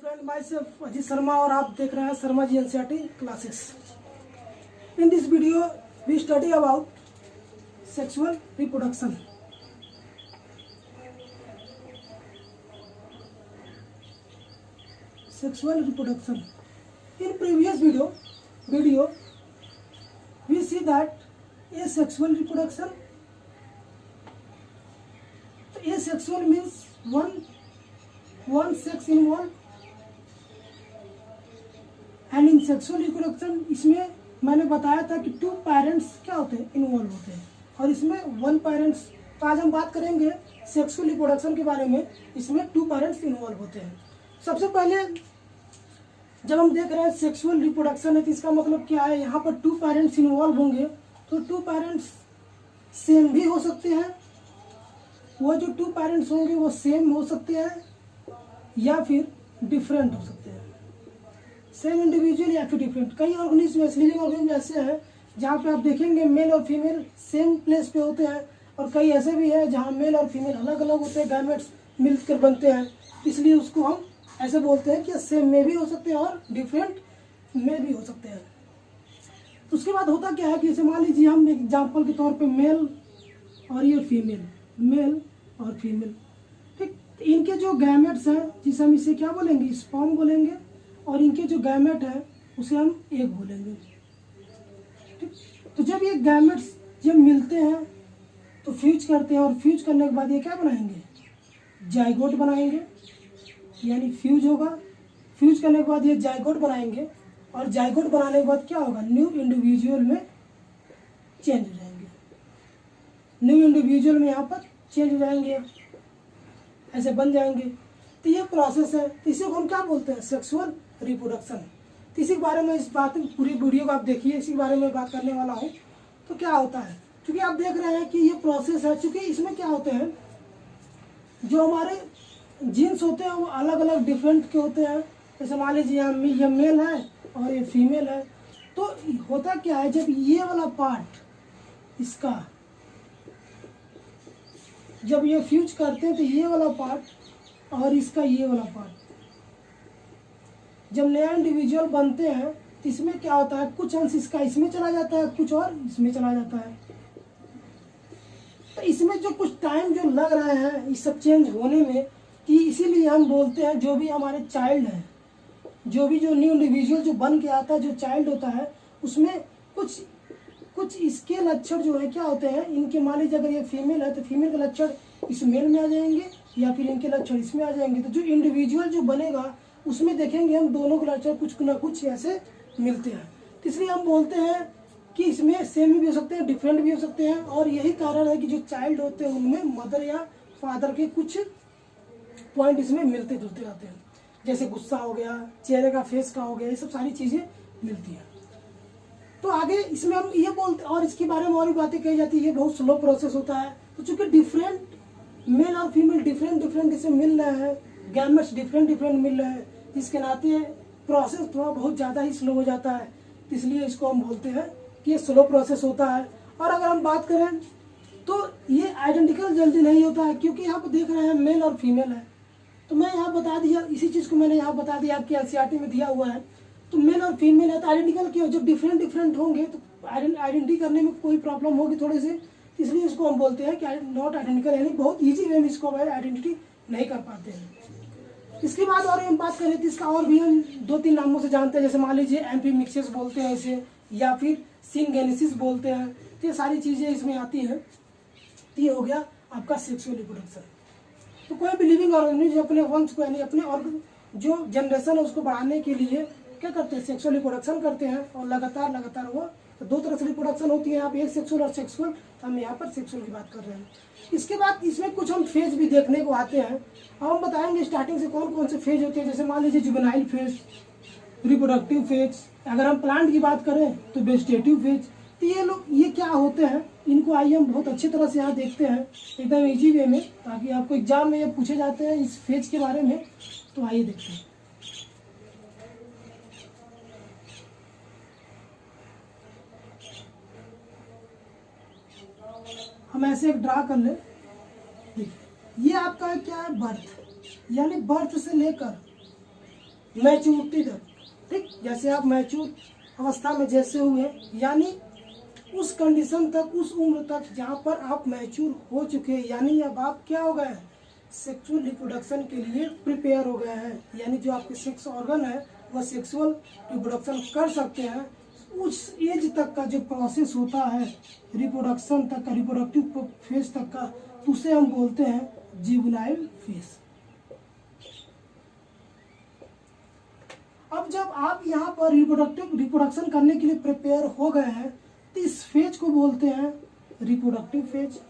Friend myself Ajit Sharma और आप देख रहे हैं Sharma ji NCERT classes. In this video we study about sexual reproduction. Sexual reproduction. In previous video we see that asexual reproduction. Asexual means one sex involved, and in sexual reproduction इसमें मैंने बताया था कि टू पेरेंट्स क्या होते हैं, involve होते हैं, और इसमें वन पेरेंट्स। तो आज हम बात करेंगे सेक्सुअल रिप्रोडक्शन के बारे में। इसमें टू पेरेंट्स इन्वॉल्व होते हैं। सबसे पहले जब हम देख रहे हैं सेक्सुअल रिप्रोडक्शन है तो इसका मतलब क्या है, यहाँ पर टू पेरेंट्स इन्वॉल्व होंगे तो टू पेरेंट्स सेम भी हो सकते हैं। वो जो टू पेरेंट्स होंगे वो सेम हो सकते हैं या फिर डिफरेंट हो सकते हैं, सेम इंडिविजुअल या फिर डिफरेंट। कई ऑर्गेनिज्म लिविंग ऑर्गेनिज्म ऐसे हैं जहाँ पे आप देखेंगे मेल और फीमेल सेम प्लेस पे होते हैं, और कई ऐसे भी है जहाँ मेल और फीमेल अलग अलग होते हैं, गैमेट्स मिलकर बनते हैं। इसलिए उसको हम ऐसे बोलते हैं कि सेम में भी हो सकते हैं और डिफरेंट में भी हो सकते हैं। उसके बाद होता क्या है कि जैसे मान लीजिए हम एग्जाम्पल के तौर पे मेल और ये फीमेल, मेल और फीमेल, ठीक। इनके जो गैमेट्स हैं जिसे हम इसे क्या बोलेंगे, स्पर्म बोलेंगे, और इनके जो गैमेट है उसे हम एग बोलेंगे, ठीक। तो जब ये गैमेट्स जब मिलते हैं तो फ्यूज करते हैं, और फ्यूज करने के बाद ये क्या बनाएंगे, जाइगोट बनाएंगे, यानी फ्यूज होगा। फ्यूज करने के बाद ये जाइगोट बनाएंगे, और जाइगोट बनाने के बाद क्या होगा, न्यू इंडिविजुअल में चेंज हो जाएंगे, न्यू इंडिविजुअल में यहाँ पर चेंज हो जाएंगे, ऐसे बन जाएंगे। तो ये प्रोसेस है, तो इसे हम क्या बोलते हैं, सेक्सुअल रिप्रोडक्शन। तो इसी के बारे में इस बात पूरी वीडियो को आप देखिए, इसी के बारे में बात करने वाला हूँ। तो क्या होता है, क्योंकि आप देख रहे हैं कि ये प्रोसेस है, क्योंकि इसमें क्या होते हैं, जो हमारे जीन्स होते हैं वो अलग अलग डिफरेंट के होते हैं। जैसे मान लीजिए ये मेल है और ये फीमेल है, तो होता क्या है, जब ये वाला पार्ट इसका जब ये फ्यूज करते हैं तो ये वाला पार्ट और इसका ये वाला पार्ट जब नया इंडिविजुअल बनते हैं तो इसमें क्या होता है, कुछ अंश इसका इसमें चला जाता है, कुछ और इसमें चला जाता है। तो इसमें जो कुछ टाइम जो लग रहे हैं इस सब चेंज होने में, कि इसीलिए हम बोलते हैं जो भी हमारे चाइल्ड हैं, जो न्यू इंडिविजुअल जो बन के आता है, जो चाइल्ड होता है, उसमें कुछ इसके लक्षण जो है क्या होते हैं, इनके मान लीजिए अगर ये फीमेल है तो फीमेल के लक्षण इस मेल में आ जाएंगे, या फिर इनके लक्षण इसमें आ जाएंगे। तो जो इंडिविजुअल जो बनेगा उसमें देखेंगे हम दोनों के लक्षण कुछ ना कुछ ऐसे मिलते हैं। तो इसलिए हम बोलते हैं कि इसमें सेम भी हो सकते हैं, डिफरेंट भी हो सकते हैं, और यही कारण है कि जो चाइल्ड होते हैं उनमें मदर या फादर के कुछ पॉइंट इसमें मिलते जुलते रहते हैं। जैसे गुस्सा हो गया, चेहरे का फेस का हो गया, ये सब सारी चीज़ें मिलती हैं। तो आगे इसमें हम ये बोलते हैं, और इसके बारे में और भी बातें कही जाती है, ये बहुत स्लो प्रोसेस होता है। तो चूंकि डिफरेंट मेल और फीमेल डिफरेंट इसे मिल रहे हैं, गैमेट्स डिफरेंट मिल रहे हैं, इसके नाते प्रोसेस थोड़ा बहुत ज़्यादा ही स्लो हो जाता है। इसलिए इसको हम बोलते हैं कि ये स्लो प्रोसेस होता है। और अगर हम बात करें तो ये आइडेंटिकल जल्दी नहीं होता है, क्योंकि यहाँ पर देख रहे हैं मेल और फीमेल है। तो मैं यहाँ बता दिया, इसी चीज़ को मैंने यहाँ बता दिया, आपकी एनसीईआरटी में दिया हुआ है। तो मेल और फीमेल है तो आइडेंटिकल क्यों, जब डिफरेंट होंगे तो आइडेंटिटी करने में कोई प्रॉब्लम होगी थोड़ी सी, इसलिए इसको हम बोलते हैं कि नॉट आइडेंटिकल, यानी बहुत ईजी वे में इसको आइडेंटिटी नहीं कर पाते हैं। इसके बाद और हम बात करें तो इसका और भी हम 2-3 नामों से जानते हैं। जैसे मान लीजिए एम्फीमिक्सिस बोलते हैं इसे, या फिर सिंगेनेसिस बोलते हैं। तो ये सारी चीज़ें इसमें आती हैं। तो ये हो गया आपका सेक्सुअल रिप्रोडक्शन। तो कोई भी लिविंग ऑर्गेनिज्म अपने वंश को, यानी अपने जो जनरेशन है उसको बढ़ाने के लिए क्या करते हैं, सेक्सुअल रिप्रोडक्शन करते हैं, और लगातार वो तो 2 तरह से रिप्रोडक्शन होती है यहाँ पे, एक सेक्सुअल और सेक्सुअल। तो हम यहाँ पर सेक्सुअल की बात कर रहे हैं। इसके बाद इसमें कुछ हम फेज भी देखने को आते हैं, और हम बताएंगे स्टार्टिंग से कौन कौन से फेज होते हैं। जैसे मान लीजिए जुवेनाइल फेज, रिप्रोडक्टिव फेज, अगर हम प्लांट की बात करें तो वेजिटेटिव फेज। तो ये क्या होते हैं, इनको आइए हम बहुत अच्छी तरह से यहाँ देखते हैं एकदम इजी वे में, ताकि आपको एग्जाम में ये पूछे जाते हैं इस फेज के बारे में। तो आइए देखते हैं। हम ऐसे एक ड्रा कर ले, ये आपका क्या है, बर्थ, यानी बर्थ से लेकर मैच्योरिटी तक, ठीक, जैसे आप मैच्योर अवस्था में जैसे हुए, यानी उस कंडीशन तक, उस उम्र तक जहाँ पर आप मैच्योर हो चुके हैं, यानी अब आप क्या हो गए हैं, सेक्सुअल रिप्रोडक्शन के लिए प्रिपेयर हो गए हैं, यानी जो आपके सेक्स ऑर्गन है वह सेक्सुअल रिप्रोडक्शन कर सकते हैं। उस एज तक का जो प्रोसेस होता है रिप्रोडक्शन तक का, रिप्रोडक्टिव फेज तक का, उसे हम बोलते हैं जुवेनाइल फेज। अब जब आप यहाँ पर रिप्रोडक्शन करने के लिए प्रिपेयर हो गए हैं तो इस फेज को बोलते हैं रिप्रोडक्टिव फेज।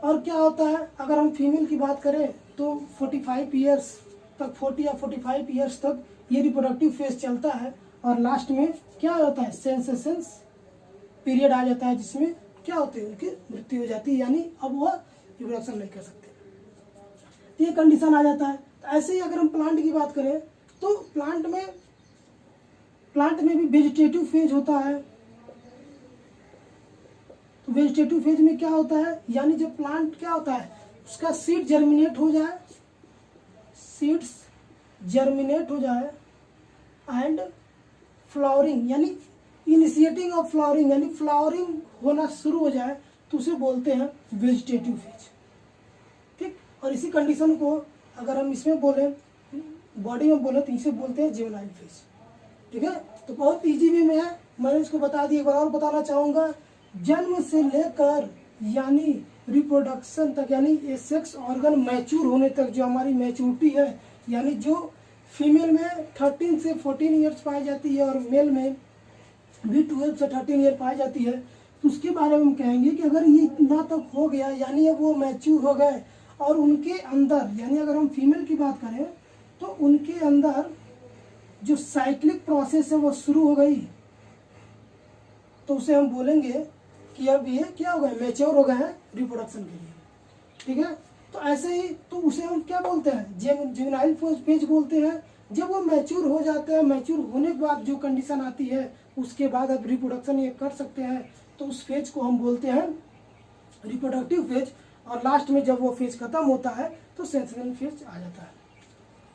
और क्या होता है, अगर हम फीमेल की बात करें तो 45 ईयर्स तक, 40 या 45 ईयर्स तक ये रिप्रोडक्टिव फेज चलता है, और लास्ट में क्या होता है, सेंसेशंस पीरियड आ जाता है, जिसमें क्या होते हैं, उनकी मृत्यु हो जाती है, यानी अब वह रिप्रोडक्शन नहीं कर सकते, तो ये कंडीशन आ जाता है। तो ऐसे ही अगर हम प्लांट की बात करें तो प्लांट में भी वेजिटेटिव फेज होता है। तो वेजिटेटिव फेज में क्या होता है, यानी जब प्लांट क्या होता है, उसका सीड जर्मिनेट हो जाए, सीड्स जर्मिनेट हो जाए एंड फ्लावरिंग, यानी इनिशिएटिंग ऑफ फ्लावरिंग, यानी फ्लावरिंग होना शुरू हो जाए, तो उसे बोलते हैं वेजिटेटिव फेज, ठीक। और इसी कंडीशन को अगर हम इसमें बोले, बॉडी में बोले, तो इसे बोलते हैं जुवेनाइल फेज, ठीक है। तो बहुत इजी वे में है, मैंने इसको बता दिया। एक बार और बताना चाहूँगा, जन्म से लेकर यानी रिप्रोडक्शन तक, यानी ये सेक्स ऑर्गन मैच्योर होने तक जो हमारी मैच्योरिटी है, यानी जो फीमेल में 13 से 14 ईयर्स पाई जाती है और मेल में भी 12 से 13 ईयर पाई जाती है, तो उसके बारे में हम कहेंगे कि अगर ये इतना तक हो गया, यानी अब वो मैच्योर हो गए, और उनके अंदर, यानी अगर हम फीमेल की बात करें तो उनके अंदर जो साइक्लिक प्रोसेस है वो शुरू हो गई, तो उसे हम बोलेंगे कि अब ये क्या हो गए, मैच्योर हो गए हैं रिप्रोडक्शन के लिए, ठीक है। तो ऐसे ही, तो उसे हम क्या बोलते हैं, जुवेनाइल फेज बोलते हैं। जब वो मैच्योर हो जाते हैं, मैच्योर होने के बाद जो कंडीशन आती है, उसके बाद अब रिप्रोडक्शन ये कर सकते हैं, तो उस फेज को हम बोलते हैं रिप्रोडक्टिव फेज। और लास्ट में जब वो फेज खत्म होता है तो सेंसेशनल फेज आ जाता है।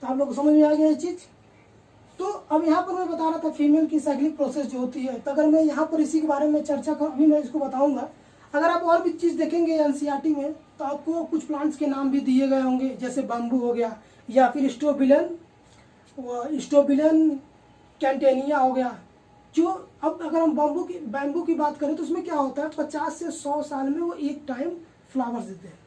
तो आप लोग को समझ में आ गया ये चीज़। तो अब यहाँ पर मैं बता रहा था फीमेल की साइक्लिक प्रोसेस जो होती है, तो अगर मैं यहाँ पर इसी के बारे में चर्चा कर, अभी मैं इसको बताऊंगा। अगर आप और भी चीज़ देखेंगे एनसीईआरटी में, तो आपको कुछ प्लांट्स के नाम भी दिए गए होंगे, जैसे बम्बू हो गया, या फिर स्ट्रोबिलन कैंटेनिया हो गया। जो अब अगर हम बैम्बू की बात करें तो उसमें क्या होता है, 50 से 100 साल में वो एक टाइम फ्लावर्स देते हैं,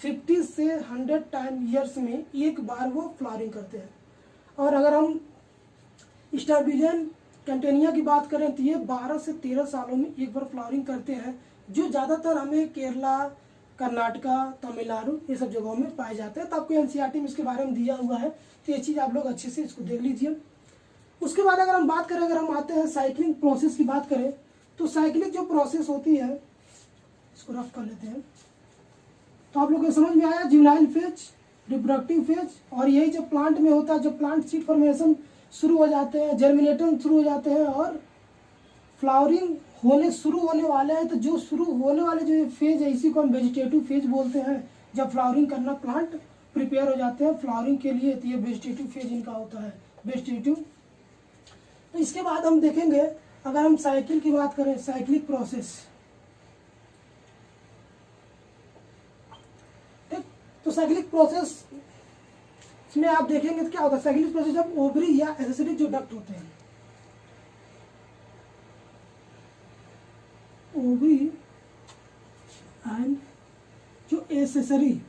50 से 100 टाइम ईयर्स में एक बार वो फ्लावरिंग करते हैं। और अगर हम स्ट्रोबिलन कैंटेनिया की बात करें तो ये 12 से 13 सालों में एक बार फ्लावरिंग करते हैं, जो ज़्यादातर हमें केरला, कर्नाटका, तमिलनाडु ये सब जगहों में पाए जाते हैं। तो आपको एनसीईआरटी में इसके बारे में दिया हुआ है, तो ये चीज़ आप लोग अच्छे से इसको देख लीजिए। उसके बाद अगर हम बात करें, अगर हम आते हैं साइक्लिंग प्रोसेस की बात करें, तो साइक्लिंग जो प्रोसेस होती है, इसको रफ कर लेते हैं। तो आप लोगों को समझ में आया, जुवेनाइल फेज, रिप्रोडक्टिव फेज, और यही जब प्लांट में होता है, जब प्लांट सीड फॉर्मेशन शुरू हो जाते हैं, जर्मिनेशन शुरू हो जाते हैं और फ्लावरिंग शुरू होने वाले हैं, तो जो शुरू होने वाले जो फेज है, इसी को हम वेजिटेटिव फेज बोलते हैं। जब फ्लावरिंग करना, प्लांट प्रिपेयर हो जाते हैं फ्लावरिंग के लिए, तो ये वेजिटेटिव फेज इनका होता है, वेजिटेटिव। तो इसके बाद हम देखेंगे, अगर हम साइकिल की बात करें, साइक्लिक प्रोसेस, ठीक। तो साइक्लिक प्रोसेस में आप देखेंगे तो क्या होता है, साइक्लिक प्रोसेस जब ओवरी या एक्सेसरी जो डक्ट होते हैं, ओवरी एंड जो एक्सेसरी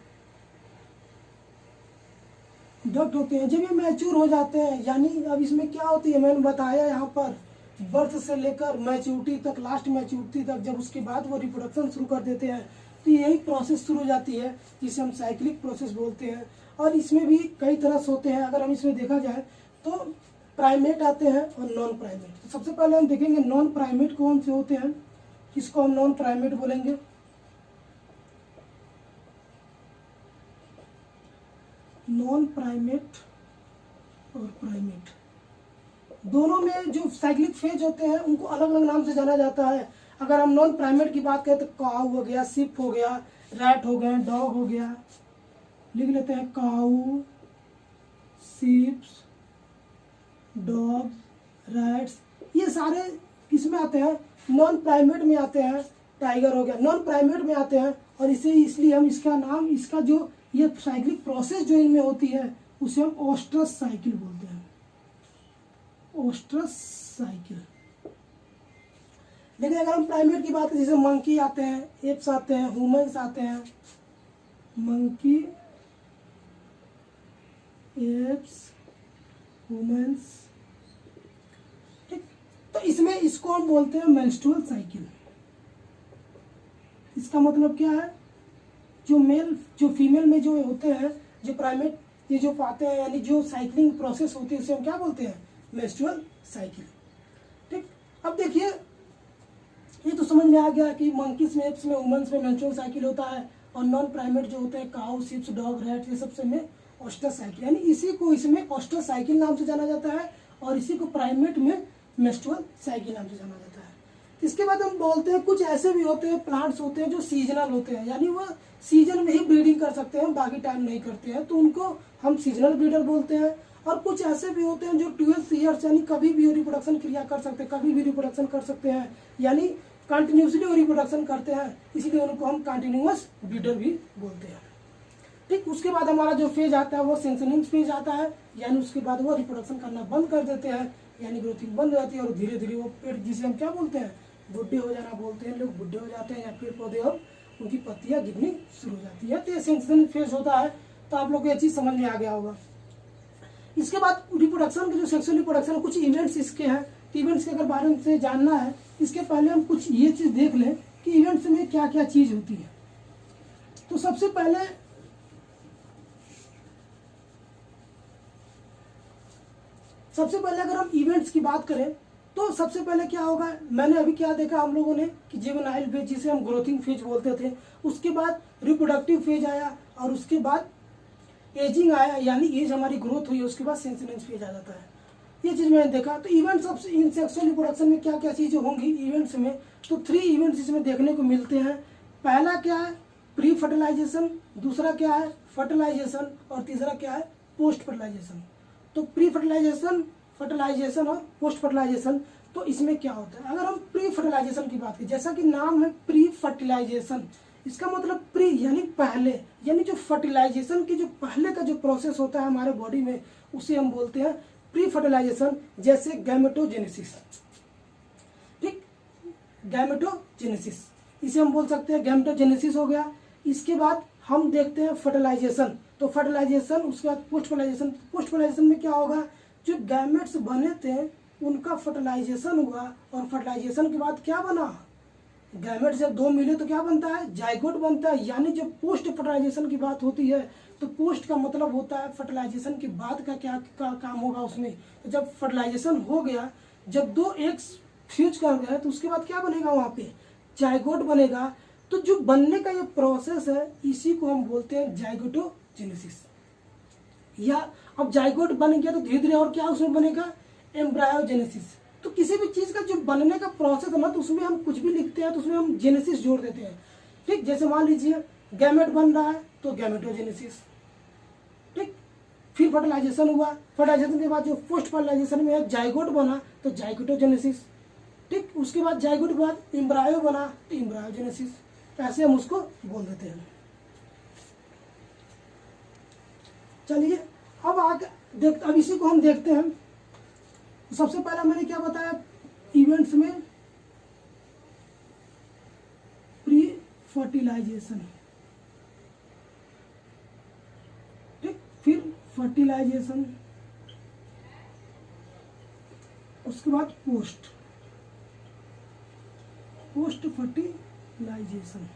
डक्ट होते हैं, जब ये मैच्योर हो जाते हैं, यानी अब इसमें क्या होती है, मैंने बताया यहाँ पर बर्थ से लेकर मैच्योरिटी तक, लास्ट मैच्योरिटी तक, जब उसके बाद वो रिप्रोडक्शन शुरू कर देते हैं, तो यही प्रोसेस शुरू हो जाती है, जिसे हम साइक्लिक प्रोसेस बोलते हैं। और इसमें भी कई तरह से होते हैं। अगर हम इसमें देखा जाए तो प्राइमेट आते हैं और नॉन प्राइमेट। तो सबसे पहले हम देखेंगे नॉन प्राइमेट कौन से होते हैं, किसको हम नॉन प्राइमेट बोलेंगे। नॉन प्राइमेट और प्राइमेट दोनों में जो साइक्लिक फेज होते हैं उनको अलग अलग नाम से जाना जाता है। अगर हम नॉन प्राइमेट की बात करें तो काऊ हो गया, सिप हो गया, रैट हो गया, डॉग हो गया, लिख लेते हैं काऊ, शीप्स, डॉग, रैट्स, ये सारे किस में आते हैं, नॉन प्राइमेट में आते हैं। टाइगर हो गया, नॉन प्राइमेट में आते हैं, और इसे इसलिए हम इसका नाम, इसका जो ये साइक्लिक प्रोसेस जो इनमें होती है उसे हम ओस्ट्रस साइकिल बोलते हैं, ओस्ट्रस साइकिल। लेकिन अगर हम प्राइमेट की बात करें, जैसे मंकी आते हैं, एप्स आते हैं, ह्यूमंस आते हैं, मंकी, एप्स, ह्यूमंस, ठीक। तो इसमें इसको हम बोलते हैं मेंस्ट्रुअल साइकिल। इसका मतलब क्या है, जो मेल जो फीमेल में जो होते हैं, जो प्राइमेट ये जो पाते हैं, यानी जो साइक्लिंग प्रोसेस होती है उसे हम क्या बोलते हैं, मेंस्ट्रुअल साइकिल, ठीक। अब देखिए, ये तो समझ में आ गया कि मंकीज में, एप्स में, ह्यूमंस में मेंस्ट्रुअल साइकिल होता है, और नॉन प्राइमेट जो होते हैं काऊ, शीप्स, डॉग, रैट, ये सबसे में ओस्ट्रस साइकिल, यानी इसी को इसमें ओस्ट्रस साइकिल नाम से जाना जाता है, और इसी को प्राइमेट में मेंस्ट्रुअल साइकिल नाम से जाना जाता है। इसके बाद हम बोलते हैं कुछ ऐसे भी होते हैं, प्लांट्स होते हैं जो सीजनल होते हैं, यानी वो सीजन में ही ब्रीडिंग कर सकते हैं, बाकी टाइम नहीं करते हैं, तो उनको हम सीजनल ब्रीडर बोलते हैं। और कुछ ऐसे भी होते हैं जो 12 ईयर्स यानी कभी भी रिप्रोडक्शन क्रिया कर सकते हैं, कभी भी रिप्रोडक्शन कर सकते हैं, यानी कंटिन्यूसली रिप्रोडक्शन करते हैं, इसीलिए उनको हम कंटिन्यूअस ब्रीडर भी बोलते हैं, ठीक। उसके बाद हमारा जो फेज आता है वो सेंसनिंग फेज आता है, यानी उसके बाद वो रिप्रोडक्शन करना बंद कर देते हैं, यानी ग्रोथिंग बंद हो जाती है, और धीरे धीरे वो पेड़, जिसे हम क्या बोलते हैं, बुढ़े हो जाना बोलते हैं, लोग बुढ़े हो जाते हैं, या पेड़ पौधे और उनकी पत्तियां गिरनी शुरू हो जाती है, तो ये सेंसनिंग फेज होता है। तो आप लोग को ये चीज़ समझ में आ गया होगा। इसके बाद रिप्रोडक्शन के जो सेक्सुअल रिप्रोडक्शन, कुछ इवेंट्स इसके हैं, तो इवेंट्स के अगर बारे में से जानना है, इसके पहले हम कुछ ये चीज़ देख लें कि इवेंट्स में क्या क्या चीज़ होती है। तो सबसे पहले अगर हम इवेंट्स की बात करें तो सबसे पहले क्या होगा, मैंने अभी क्या देखा हम लोगों ने कि जुवेनाइल फेज, जिसे हम ग्रोथिंग फेज बोलते थे, उसके बाद रिप्रोडक्टिव फेज आया, और उसके बाद एजिंग आया, यानी एज हमारी ग्रोथ हुई, उसके बाद सेंसनेंस फेज आ जाता है। ये चीज़ मैंने देखा। तो events of in sexual reproduction में क्या क्या चीज़ें होंगी इवेंट्स में, तो 3 इवेंट्स इसमें देखने को मिलते हैं। पहला क्या है, प्री फर्टिलाइजेशन, दूसरा क्या है फर्टिलाइजेशन, और तीसरा क्या है पोस्ट फर्टिलाइजेशन। तो प्री फर्टिलाइजेशन, फर्टिलाइजेशन और पोस्ट फर्टिलाइजेशन, तो इसमें क्या होता है, अगर हम प्री फर्टिलाइजेशन की बात करें, जैसा कि नाम है प्री फर्टिलाइजेशन, इसका मतलब प्री यानी पहले, यानी जो फर्टिलाइजेशन की जो पहले का जो प्रोसेस होता है हमारे बॉडी में, उसे हम बोलते हैं प्री फर्टिलाइजेशन। जैसे गैमेटोजेनेसिस, ठीक, गैमेटोजेनेसिस, इसे हम बोल सकते हैं गैमेटोजेनेसिस हो गया। इसके बाद हम देखते हैं फर्टिलाइजेशन, तो फर्टिलाइजेशन, उसके बाद पोस्ट फर्टिलाइजेशन। पोस्ट फर्टिलाइजेशन में क्या होगा, जो गैमेट्स बने थे उनका फर्टिलाइजेशन हुआ, और फर्टिलाइजेशन के बाद क्या बना, गैमेट जब 2 मिले तो क्या बनता है, जाइगोट बनता है। यानी जब पोस्ट फर्टिलाइजेशन की बात होती है, तो पोस्ट का मतलब होता है फर्टिलाइजेशन के बाद का क्या काम होगा उसमें। तो जब फर्टिलाइजेशन हो गया, जब 2 एग्स फ्यूज कर गए, तो उसके बाद क्या बनेगा, वहाँ पे जाइगोट बनेगा। तो जो बनने का ये प्रोसेस है, इसी को हम बोलते हैं जाइगोटोजेनेसिस। या अब जाइगोट बन गया तो धीरे धीरे और क्या उसमें बनेगा, एम्ब्रायोजेनेसिस। तो किसी भी चीज़ का जो बनने का प्रोसेस है ना, तो उसमें हम कुछ भी लिखते हैं तो उसमें हम जेनेसिस जोड़ देते हैं, ठीक। जैसे मान लीजिए गैमेट बन रहा है तो गैमेटोजेनेसिस, ठीक। फिर फर्टिलाइजेशन हुआ, फर्टिलाइजेशन के बाद जो पोस्ट फर्टिलाइजेशन में जाइगोट बना तो जाइगोटोजेनेसिस, ठीक। उसके बाद जाइगोट के बाद एम्ब्रायो बना तो एम्ब्रायोजेनेसिस, ऐसे हम उसको बोल देते हैं। चलिए अब इसी को हम देखते हैं। सबसे पहला मैंने क्या बताया, इवेंट्स में प्री फर्टिलाइजेशन, ठीक, फिर फर्टिलाइजेशन, उसके बाद पोस्ट फर्टिलाइजेशन,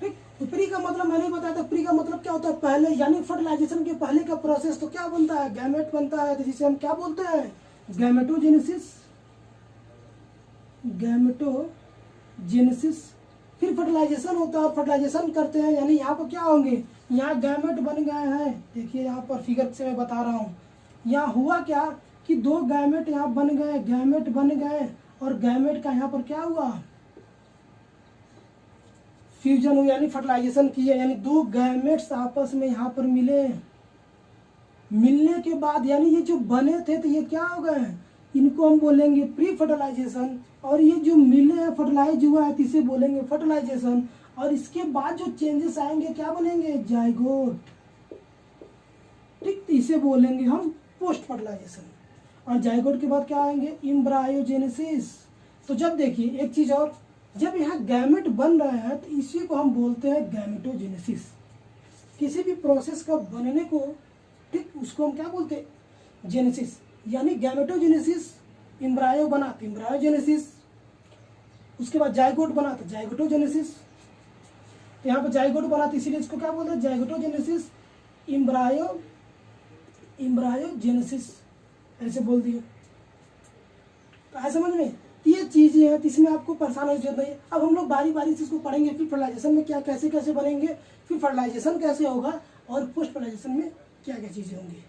ठीक। तो प्री का मतलब मैंने बताया था, प्री का मतलब क्या होता है, पहले, यानी फर्टिलाइजेशन के पहले का प्रोसेस। तो क्या बनता है, गैमेट बनता है, तो जिसे हम क्या बोलते हैं, गैमेटोजेनेसिस। फिर फर्टिलाइजेशन होता है, फर्टिलाइजेशन करते हैं, यानी यहाँ पर क्या होंगे, यहाँ गैमेट बन गए हैं। देखिए यहाँ पर फिगर से मैं बता रहा हूँ, यहाँ हुआ क्या कि 2 गैमेट यहाँ बन गए, गैमेट बन गए, और गैमेट का यहाँ पर क्या हुआ, फ्यूजन हुआ यानी फर्टिलाइजेशन किया, यानी दो गैमेट्स आपस में यहाँ पर मिले, मिलने के बाद यानी ये जो बने थे तो ये क्या हो गए हैं, इनको हम बोलेंगे प्री फर्टिलाइजेशन, और ये जो मिले हैं फर्टिलाइज हुआ है तो इसे बोलेंगे फर्टिलाइजेशन, और इसके बाद जो चेंजेस आएंगे क्या बनेंगे, जाइगोट, ठीक, तो इसे बोलेंगे हम पोस्ट फर्टिलाइजेशन। और जाइगोट के बाद क्या आएंगे, एम्ब्रायोजेनेसिस। तो जब देखिए एक चीज और, जब यहाँ गैमेट बन रहे हैं तो इसी को हम बोलते हैं गैमेटोजेनेसिस। किसी भी प्रोसेस का बनने को, ठीक, उसको हम क्या बोलते हैं, जेनेसिस। यानी गैमेटोजेनेसिस, एम्ब्रायो बना तो एम्ब्रायोजेनेसिस, उसके बाद जाइगोट बना तो जाइगोटोजेनेसिस। तो यहाँ पर जाइगोट बना तो इसीलिए इसको क्या बोलते हैं, जाइगोटोजेनेसिस, एम्ब्रायोजेनेसिस, ऐसे बोल दिए। तो ऐसे समझ में ये चीजें हैं, तो इसमें आपको परेशान होने की जरूरत नहीं है। अब हम लोग बारी बारी से इसको पढ़ेंगे, फिर फर्टिलाइजेशन में क्या कैसे कैसे बनेंगे, फिर फर्टिलाइजेशन कैसे होगा, और पोस्ट फर्टिलाइजेशन में क्या क्या चीजें होंगी।